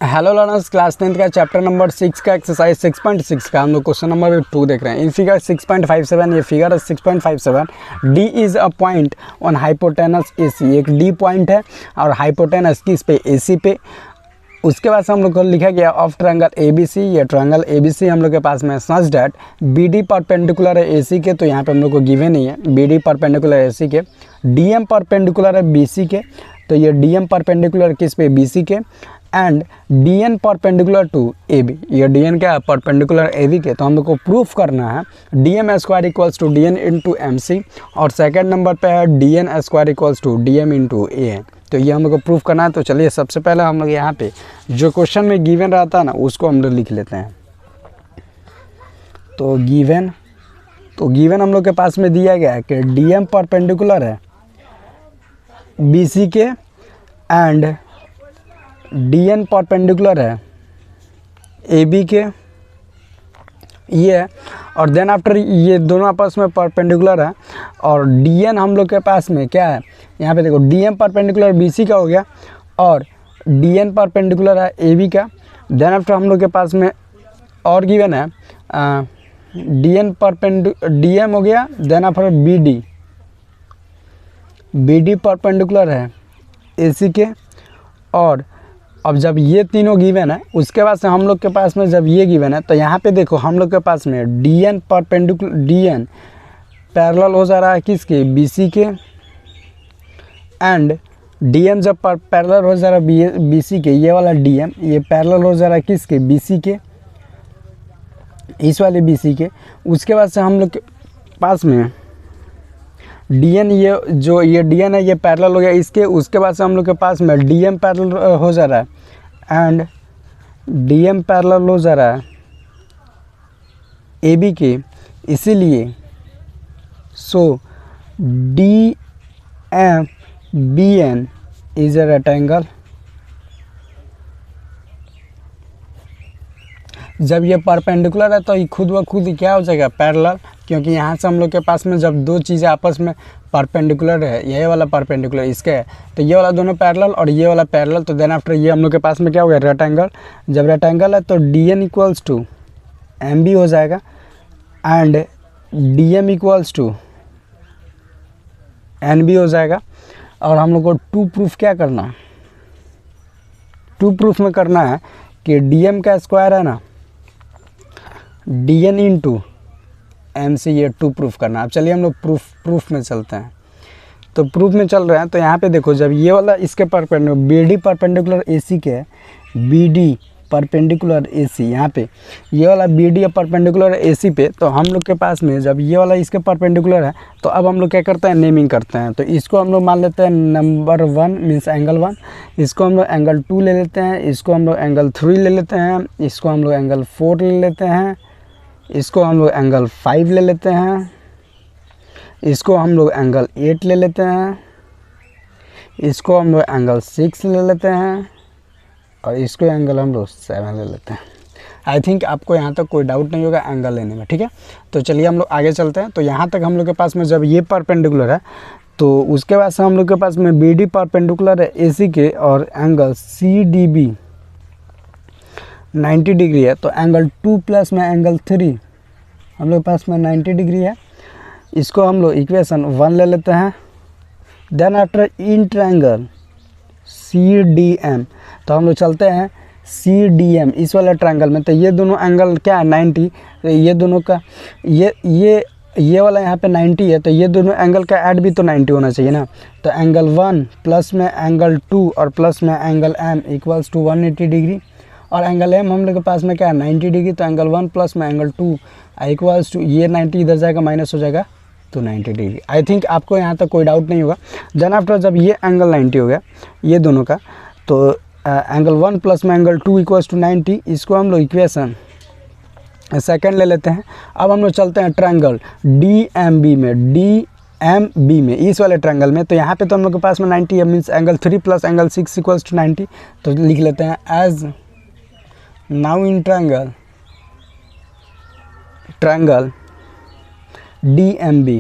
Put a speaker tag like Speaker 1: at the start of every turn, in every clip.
Speaker 1: Hello learners, class 10th का chapter number 6 का exercise 6.6 का हम लोग क्वेश्चन नंबर 2 देख रहे हैं। इन फिगर 6.57 ये फिगर है 6.57। D is a point on hypotenuse AC, एक डी पॉइंट है और हाइपोटेनस किस पे, एसी पे। उसके बाद से हम लोग को लिखा गया ऑफ ट्रायंगल एबीसी, ये ट्रायंगल एबीसी हम लोग के पास में सच डैट बीडी परपेंडिकुलर है एसी के, तो यहाँ पे हम लोग को गिवन नहीं है बीडी परपेंडिकुलर एसी के। डीएम परपेंडिकुलर है बीसी के, तो ये डीएम परपेंडिकुलर किस पे, बीसी के। And D N perpendicular to A B, ये डी एन क्या है, परपेंडिकुलर ए बी के। तो हम लोग को प्रूफ करना है D M square equals to D N into M C, और सेकेंड नंबर पे है D N square equals to D M into A N. तो ये हम लोग को प्रूफ करना है। तो चलिए सबसे पहले हम लोग यहाँ पे जो क्वेश्चन में गिवन रहता है ना उसको हम लोग लिख लेते हैं। तो गिवन हम लोग के पास में दिया गया है कि डी एम परपेंडिकुलर है बी सी के एंड डी एन परपेंडिकुलर है ए बी के, ये। और देन आफ्टर ये दोनों आपस में परपेंडिकुलर है, और डी एन हम लोग के पास में क्या है, यहाँ पे देखो D M perpendicular B C का हो गया और डी एन परपेंडिकुलर है ए बी का। देन आफ्टर हम लोग के पास में और गिवन है डी एम हो गया। Then after B D perpendicular है ए सी के। और अब जब ये तीनों गिवन है उसके बाद से हम लोग के पास में जब ये गिवन है तो यहाँ पे देखो हम लोग के पास में डी एन पैरेलल हो जा रहा है किसके, बी सी के। एंड डी एम जब पैरेलल हो जा रहा है बी सी के, ये वाला डी एम ये पैरेलल हो जा रहा है किसके, बी सी के, इस वाले बी सी के। उसके बाद से हम लोग के पास में डी एन, ये जो ये डी एन है ये पैरेलल हो गया इसके। उसके बाद से हम लोग के पास में डी एम पैरेलल हो जा रहा है एंड डी एम पैरेलल हो जा रहा है ए बी के, इसीलिए so D M B N is a rectangle. जब ये परपेंडिकुलर है तो ये खुद ब खुद क्या हो जाएगा, पैरेलल, क्योंकि यहाँ से हम लोग के पास में जब दो चीज़ें आपस में परपेंडिकुलर है, ये वाला परपेंडिकुलर इसके है, तो ये वाला दोनों पैरेलल और ये वाला पैरेलल, तो देन आफ्टर ये हम लोग के पास में क्या हो गया, रेक्टेंगल। जब रेक्टेंगल है तो D N equals to M B हो जाएगा and D M equals to N B हो जाएगा। और हम लोग को टू प्रूफ क्या करना है, टू प्रूफ में करना है कि डी एम का स्क्वायर है ना D N into M C, ये टू प्रूफ करना। अब चलिए हम लोग प्रूफ में चलते हैं। तो प्रूफ में चल रहे हैं तो यहाँ पे देखो जब ये वाला इसके perpendicular B D perpendicular A C के, B D perpendicular A C, यहाँ पे ये वाला B D perpendicular A C पे, तो हम लोग के पास में जब ये वाला इसके परपेंडिकुलर है तो अब हम लोग क्या करते हैं, नेमिंग करते हैं। तो इसको हम लोग मान लेते हैं नंबर 1 मीन्स एंगल 1, इसको हम लोग एंगल 2 ले लेते हैं, इसको हम लोग एंगल 3 ले लेते हैं, इसको हम लोग एंगल 4 ले लेते हैं, इसको हम लोग एंगल 5 ले लेते हैं, इसको हम लोग एंगल 8 ले लेते हैं, इसको हम लोग एंगल 6 ले लेते हैं, और इसको एंगल हम लोग 7 ले लेते हैं। आई थिंक आपको यहाँ तक कोई डाउट नहीं होगा एंगल लेने में, ठीक है। तो चलिए हम लोग आगे चलते हैं। तो यहाँ तक हम लोग के पास में जब ये परपेंडिकुलर है तो उसके बाद से हम लोग के पास में बी डी परपेंडिकुलर है ए सी के, और angle C D B 90 degree है। तो एंगल 2 प्लस में एंगल 3 हम लोग के पास में 90 डिग्री है। इसको हम लोग इक्वेशन 1 ले लेते हैं। Then after in triangle C D M, तो हम लोग चलते हैं सी डी एम इस वाले ट्रायंगल में। तो ये दोनों एंगल क्या है, 90, तो ये दोनों का ये वाला यहाँ पे 90 है, तो ये दोनों एंगल का ऐड भी तो 90 होना चाहिए ना। तो एंगल 1 प्लस में एंगल 2 और प्लस में angle M equals to 180 degree, और एंगल एम हम लोग के पास में क्या है, 90 डिग्री। तो एंगल 1 प्लस में एंगल 2 इक्वल्स टू, ये 90 इधर जाएगा माइनस हो जाएगा तो 90 डिग्री। आई थिंक आपको यहाँ तक कोई डाउट नहीं होगा। देन आफ्टर जब ये एंगल 90 हो गया ये दोनों का, तो एंगल 1 प्लस में एंगल 2 इक्वल्स टू 90, इसको हम लोग इक्वेशन सेकेंड ले लेते हैं। अब हम लोग चलते हैं ट्रायंगल डी एम बी में इस वाले ट्रायंगल में। तो यहाँ पे तो हम लोग के पास में 90 है, means angle 3 plus angle 6 equals to 90। तो लिख लेते हैं as now in triangle D M B.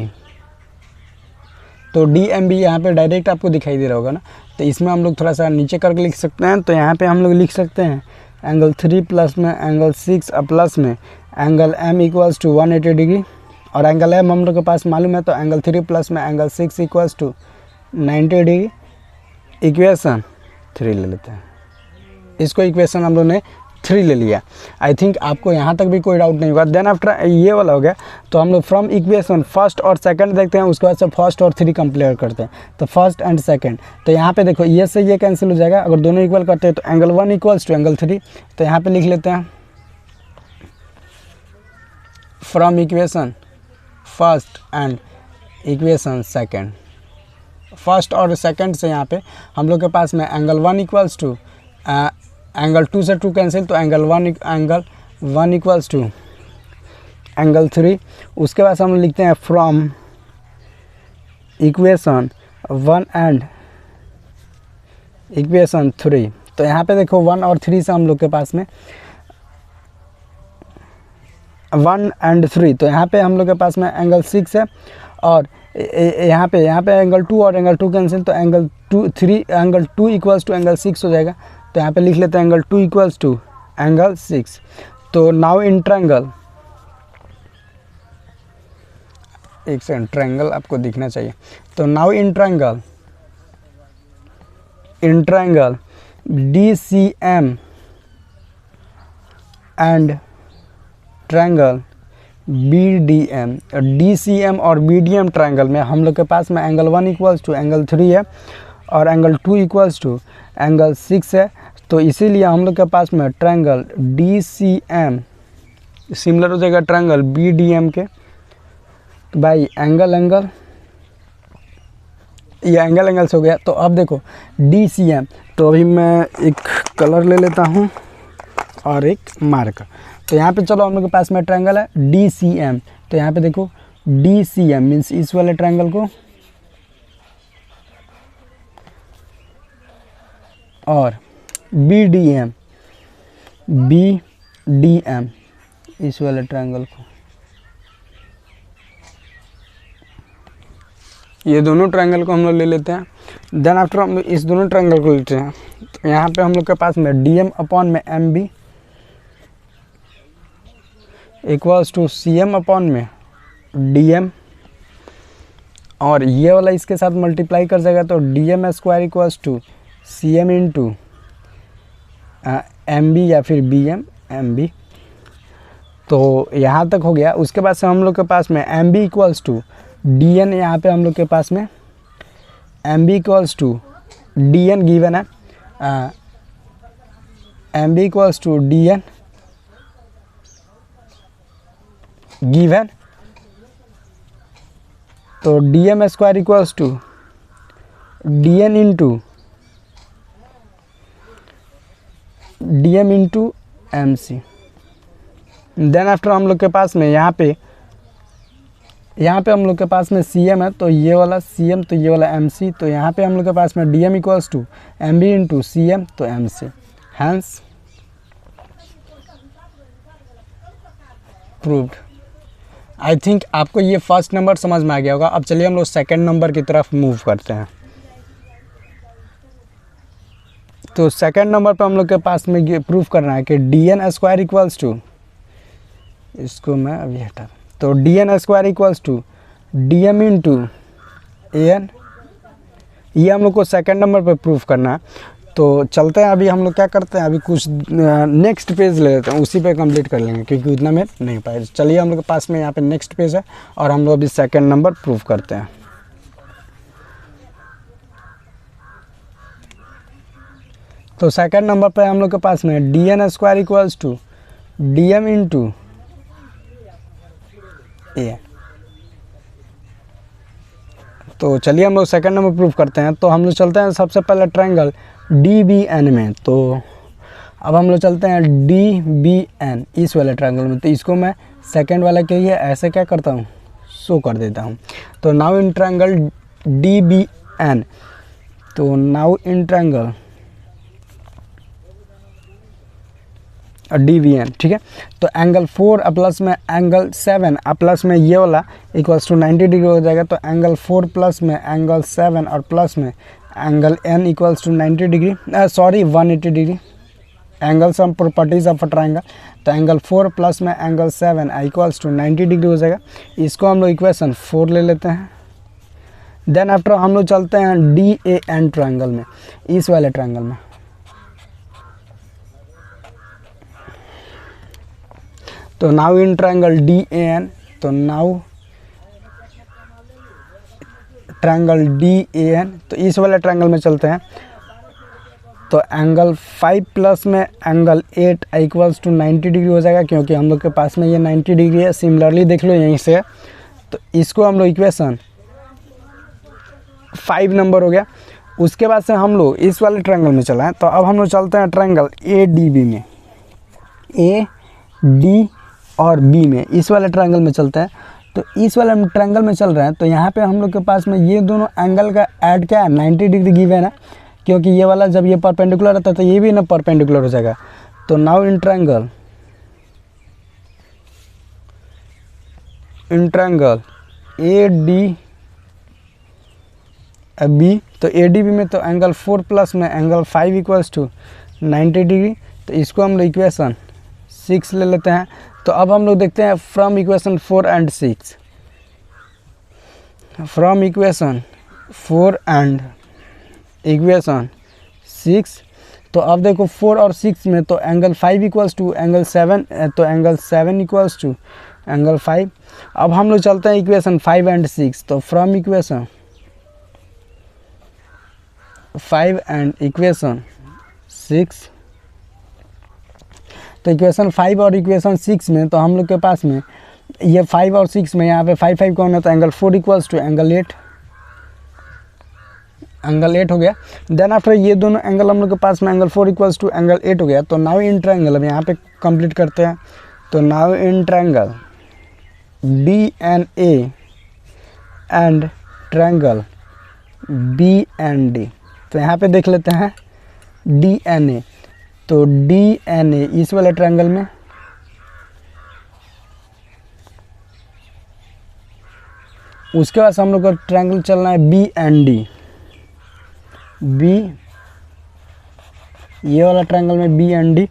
Speaker 1: तो डी एम बी यहाँ पे डायरेक्ट आपको दिखाई दे रहा होगा ना। तो इसमें हम लोग थोड़ा सा नीचे करके लिख सकते हैं। तो यहाँ पे हम लोग लिख सकते हैं एंगल 3 प्लस में एंगल 6 प्लस में angle M equals to 180 degree, और एंगल M हम लोग के पास मालूम है, तो एंगल 3 प्लस में angle 6 equals to 90 degree. Equation 3 ले लेते हैं, इसको इक्वेशन हम लोग ने 3 ले लिया। आई थिंक आपको यहाँ तक भी कोई डाउट नहीं होगा। देन आफ्टर ये वाला हो गया, तो हम लोग फ्रॉम इक्वेशन फर्स्ट और सेकंड देखते हैं, उसके बाद से फर्स्ट और 3 कंपेयर करते हैं। तो फर्स्ट एंड सेकंड, तो यहाँ पे देखो ये से ये कैंसिल हो जाएगा, अगर दोनों इक्वल करते हैं तो एंगल 1 इक्वल्स टू एंगल 3। तो यहाँ पे लिख लेते हैं from equation first and equation second. First और सेकंड से यहाँ पे हम लोग के पास में एंगल 1 इक्वल्स टू एंगल 2 से 2 कैंसिल, तो एंगल 1 इक्वल्स टू एंगल 3। उसके बाद हम लिखते हैं फ्रॉम इक्वेशन 1 एंड इक्वेशन 3। तो यहाँ पे देखो 1 और 3 से हम लोग के पास में 1 एंड 3, तो यहाँ पे हम लोग के पास में एंगल 6 है, और यहाँ पे एंगल 2 और एंगल 2 कैंसिल, तो एंगल 2 इक्वल्स टू एंगल 6 हो जाएगा। तो यहाँ पे लिख लेते हैं एंगल 2 इक्वल्स टू एंगल 6। तो नाउ इन ट्रायंगल, एक सेकंड, ट्रायंगल आपको दिखना चाहिए। तो now in triangle DCM and triangle BDM। DCM और BDM ट्रायंगल में हम लोग के पास में एंगल 1 इक्वल्स टू एंगल 3 है, और एंगल 2 इक्वल्स टू एंगल 6 है। तो इसीलिए हम लोग के पास में ट्रायंगल DCM सिमिलर हो जाएगा ट्रायंगल BDM के। तो भाई एंगल ये एंगल से हो गया। तो अब देखो DCM, तो अभी मैं एक कलर ले लेता हूँ और एक मार्कर। तो यहाँ पे चलो हम लोग के पास में ट्रायंगल है DCM, तो यहाँ पे देखो DCM मीन्स इस वाले ट्रायंगल को, और BDM इस वाले ट्रायंगल को। ये दोनों ट्रायंगल को हम लोग ले लेते हैं। देन आफ्टर हम लोग इस दोनों ट्रायंगल को लेते हैं। तो यहाँ पे हम लोग के पास में DM अपॉन में MB equals to CM upon में DM, और ये वाला इसके साथ मल्टीप्लाई कर जाएगा, तो DM square equals to CM into MB या फिर BM MB। तो यहाँ तक हो गया। उसके बाद से हम लोग के पास में MB इक्वल्स टू DN, यहाँ पे हम लोग के पास में MB equals to DN given है, MB equals to DN given. तो DM square equals to DN into MC। Then after हम लोग के पास में यहाँ पे हम लोग के पास में CM है, तो ये वाला CM, तो ये वाला MC। तो यहाँ पे हम लोग के पास में DM equals to MB into CM, तो MC। Hence proved. I think आपको ये फर्स्ट नंबर समझ में आ गया होगा। अब चलिए हम लोग सेकेंड नंबर की तरफ मूव करते हैं। तो सेकेंड नंबर पर हम लोग के पास में ये प्रूफ करना है कि DN स्क्वायर इक्वल्स टू, इसको मैं अभी हटा, तो DN square equals to DM into AN। ये हम लोग को सेकेंड नंबर पर प्रूफ करना है। तो चलते हैं, अभी हम लोग क्या करते हैं, अभी कुछ नेक्स्ट पेज ले लेते हैं, उसी पे कंप्लीट कर लेंगे क्योंकि उतना में नहीं पाए। चलिए हम लोग के पास में यहाँ पे नेक्स्ट पेज है, और हम लोग अभी सेकेंड नंबर प्रूफ करते हैं। तो सेकेंड नंबर पे हम लोग के पास में DN square equals to DM into AN। तो चलिए हम लोग सेकंड नंबर प्रूफ करते हैं। तो हम लोग चलते हैं सबसे पहले ट्रायंगल DBN में। तो अब हम लोग चलते हैं DBN इस वाले ट्रायंगल में। तो इसको मैं सेकंड वाला के लिए ऐसे क्या करता हूँ, शो कर देता हूँ। तो नाउ इन ट्रायंगल DBN, तो नाउ इन ट्रायंगल DBN, ठीक है। तो एंगल 4 प्लस में एंगल 7 प्लस में ये वाला इक्वल्स टू 90 डिग्री हो जाएगा। तो एंगल 4 प्लस में एंगल 7 और प्लस में angle N equals to 90 degree, sorry 180 degree. Angle sum properties of a triangle, तो एंगल 4 प्लस में एंगल 7 इक्वल्स टू 90 डिग्री हो जाएगा। इसको हम लोग इक्वेशन 4 ले लेते हैं। देन आफ्टर हम लोग चलते हैं डी ए एन ट्रायंगल में, इस वाले ट्रायंगल में। तो now in triangle D A N, तो now triangle D A N, तो इस वाले ट्रायंगल में चलते हैं। तो एंगल 5 प्लस में एंगल 8 इक्वल्स टू 90 डिग्री हो जाएगा, क्योंकि हम लोग के पास में ये 90 डिग्री है। सिमिलरली देख लो यहीं से, तो इसको हम लोग इक्वेशन 5 नंबर हो गया। उसके बाद से हम लोग इस वाले ट्रायंगल में चला है। तो अब हम लोग चलते हैं ट्रायंगल ए डी बी में, ए डी और बी में, इस वाले ट्रायंगल में चलते हैं। तो इस वाले ट्रायंगल में चल रहे हैं, तो यहाँ पे हम लोग के पास में ये दोनों एंगल का ऐड क्या है, 90 डिग्री गिवन है, क्योंकि ये वाला जब ये परपेंडिकुलर रहता है तो ये भी ना परपेंडिकुलर हो जाएगा। तो now in triangle A D B, तो ए डी बी में तो एंगल 4 प्लस में एंगल 5 इक्वल्स टू 90 डिग्री। तो इसको हम लोग इक्वेशन 6 ले लेते हैं। तो अब हम लोग देखते हैं from equation 4 and 6, from equation 4 and equation 6। तो अब देखो 4 और 6 में तो एंगल 5 इक्वल्स टू एंगल 7, तो एंगल 7 इक्वल्स टू एंगल 5। अब हम लोग चलते हैं इक्वेशन 5 एंड 6। तो फ्रॉम इक्वेशन 5 एंड इक्वेशन 6, तो इक्वेशन 5 और इक्वेशन 6 में तो हम लोग के पास में ये 5 और 6 में यहाँ पे 5 5 कौन है, तो angle 4 equals to angle 8, angle 8 हो गया। देन आफ्टर ये दोनों एंगल हम लोग के पास में एंगल 4 इक्वल्स टू एंगल 8 हो गया। तो नाउ इन ट्रायंगल अब यहाँ पे कंप्लीट करते हैं। तो now in triangle D N A and triangle B and D, तो यहाँ पे देख लेते हैं डी एन ए। तो डी एन ए इस वाले ट्रायंगल में, उसके बाद हम लोग का ट्रायंगल चलना है बी एंड डी, बी ये वाला ट्रायंगल में बी एंड डी,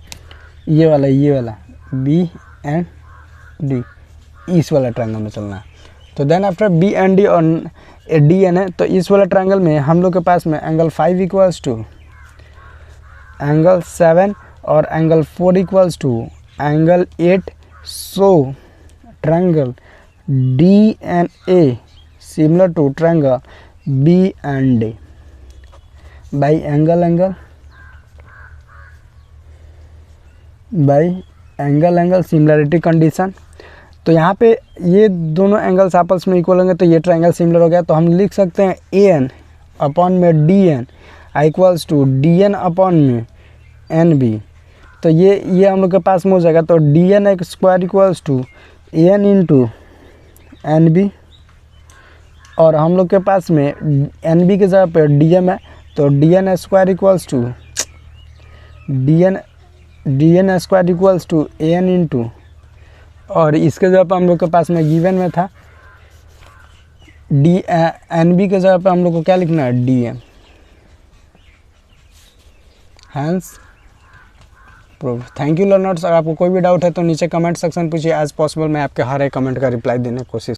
Speaker 1: ये वाला बी एंड डी, इस वाला ट्रायंगल में चलना है। तो then after B and D और डी एन है, तो इस वाला ट्रायंगल में हम लोग के पास में एंगल 5 इक्वल्स टू एंगल 7 और angle 4 equals to angle 8। So triangle D N A similar to triangle B and D by angle similarity condition. तो यहाँ पे ये दोनों एंगल्स आपस में इक्वल होंगे, तो ये ट्रायंगल सिमिलर हो गया। तो हम लिख सकते हैं ए एन अपॉन में D N equals to D N upon में एन बी। तो ये हम लोग के पास में हो जाएगा। तो D N square equals to A N into N B, और हम लोग के पास में एन बी के जगह पे डी एम है, तो D N square equals to D N square equals to A N into, और इसके जगह पर हम लोग के पास में गिवन में था डी एन बी के जगह पर हम लोग को क्या लिखना है, D M. Hence proof. Thank you learners. अगर आपको कोई भी डाउट है तो नीचे कमेंट सेक्शन पूछिए, एज पॉसिबल मैं आपके हर एक कमेंट का रिप्लाई देने की कोशिश